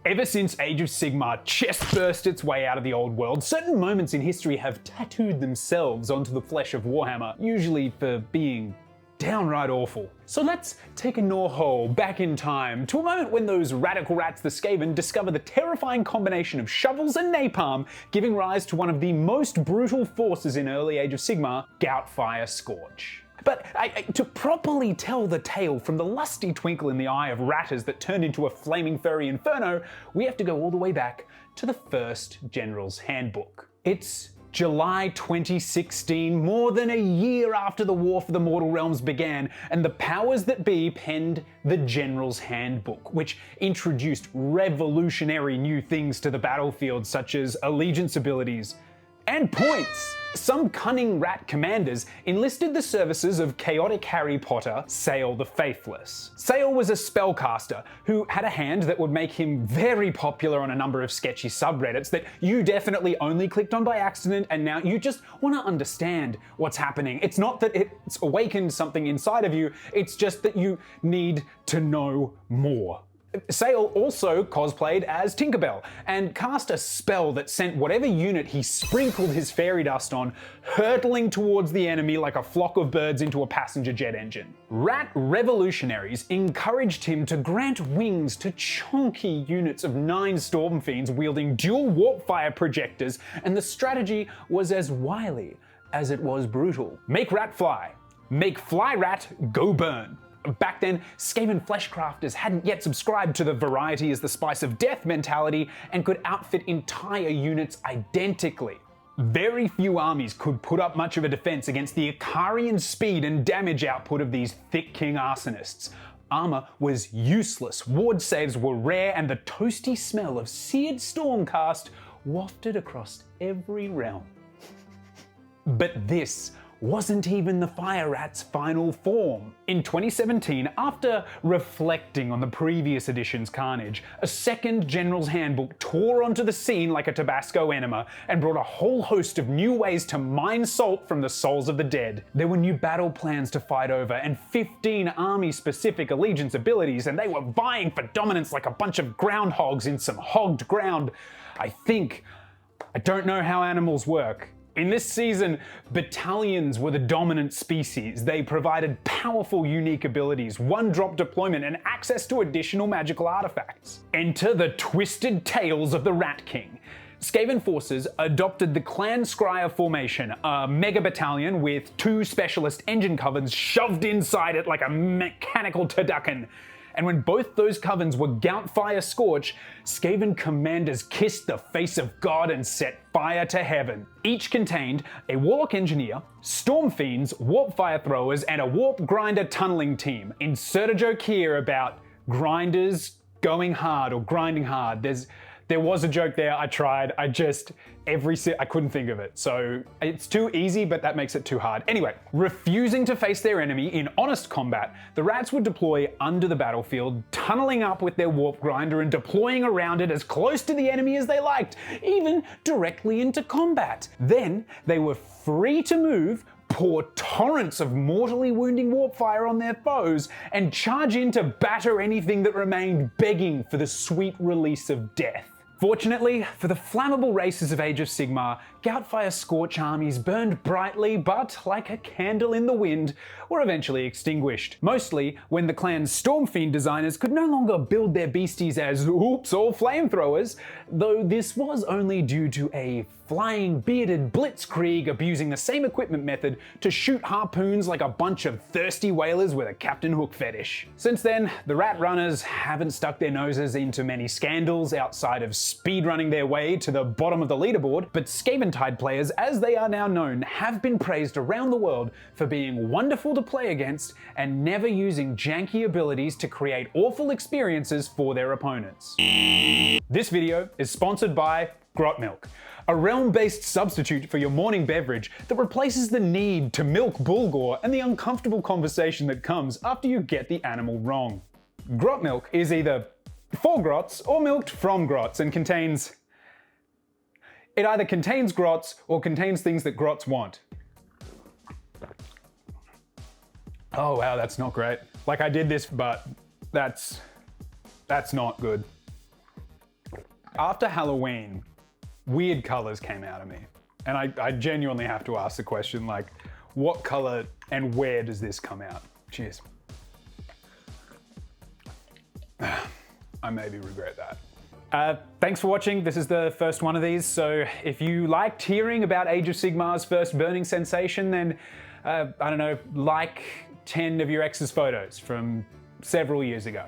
Ever since Age of Sigmar chest burst its way out of the old world, certain moments in history have tattooed themselves onto the flesh of Warhammer, usually for being downright awful. So let's take a gnaw-hole back in time to a moment when those radical rats, the Skaven, discover the terrifying combination of shovels and napalm, giving rise to one of the most brutal forces in early Age of Sigmar, Goutfire Scorch. But to properly tell the tale from the lusty twinkle in the eye of ratters that turned into a flaming furry Inferno, we have to go all the way back to the first General's Handbook. It's July 2016, more than a year after the War for the Mortal Realms began, and the powers that be penned the General's Handbook, which introduced revolutionary new things to the battlefield, such as allegiance abilities and points. Some cunning rat commanders enlisted the services of chaotic Harry Potter, Sale the Faithless. Sale was a spellcaster who had a hand that would make him very popular on a number of sketchy subreddits that you definitely only clicked on by accident, and now you just want to understand what's happening. It's not that it's awakened something inside of you, it's just that you need to know more. Sale also cosplayed as Tinkerbell and cast a spell that sent whatever unit he sprinkled his fairy dust on hurtling towards the enemy like a flock of birds into a passenger jet engine. Rat revolutionaries encouraged him to grant wings to chonky units of 9 storm fiends wielding dual warp fire projectors, and the strategy was as wily as it was brutal. Make rat fly. Make fly rat go burn. Back then, Skaven fleshcrafters hadn't yet subscribed to the variety is the spice of death mentality and could outfit entire units identically. Very few armies could put up much of a defense against the Ikarian speed and damage output of these thick king arsonists. Armor was useless, ward saves were rare, and the toasty smell of seared stormcast wafted across every realm. But this wasn't even the Fire Rat's final form. In 2017, after reflecting on the previous edition's carnage, a second General's Handbook tore onto the scene like a Tabasco enema and brought a whole host of new ways to mine salt from the souls of the dead. There were new battle plans to fight over and 15 army-specific allegiance abilities, and they were vying for dominance like a bunch of groundhogs in some hogged ground. I don't know how animals work. In this season, battalions were the dominant species. They provided powerful, unique abilities, one-drop deployment, and access to additional magical artifacts. Enter the twisted tales of the Rat King. Skaven forces adopted the Clan Scryer formation, a mega battalion with 2 specialist engine covens shoved inside it like a mechanical turducken. And when both those covens were Goutfire Scorch, Skaven commanders kissed the face of God and set fire to heaven. Each contained a Warlock Engineer, Storm Fiends, Warp Fire Throwers, and a Warp Grinder tunneling team. Insert a joke here about grinders going hard or grinding hard. There was a joke there, I tried, I couldn't think of it. So it's too easy, but that makes it too hard. Anyway, refusing to face their enemy in honest combat, the rats would deploy under the battlefield, tunneling up with their warp grinder and deploying around it as close to the enemy as they liked, even directly into combat. Then they were free to move, pour torrents of mortally wounding warp fire on their foes, and charge in to batter anything that remained begging for the sweet release of death. Fortunately, for the flammable races of Age of Sigmar, Goutfire Scorch armies burned brightly, but like a candle in the wind, were eventually extinguished. Mostly when the clan's Stormfiend designers could no longer build their beasties as oops all flamethrowers, though this was only due to a flying bearded blitzkrieg abusing the same equipment method to shoot harpoons like a bunch of thirsty whalers with a Captain Hook fetish. Since then, the rat runners haven't stuck their noses into many scandals outside of speedrunning their way to the bottom of the leaderboard, but Skaventide players, as they are now known, have been praised around the world for being wonderful to play against and never using janky abilities to create awful experiences for their opponents. This video is sponsored by Grot Milk, a realm-based substitute for your morning beverage that replaces the need to milk Bulgur and the uncomfortable conversation that comes after you get the animal wrong. Grot Milk is either for grots or milked from grots and it either contains grots or contains things that grots want. Oh wow, that's not great. Like I did this, but that's not good. After Halloween, weird colors came out of me. And I genuinely have to ask the question, like, what color and where does this come out? Cheers. I maybe regret that. Thanks for watching. This is the first one of these. So if you liked hearing about Age of Sigmar's first burning sensation, then, I don't know, like 10 of your ex's photos from several years ago.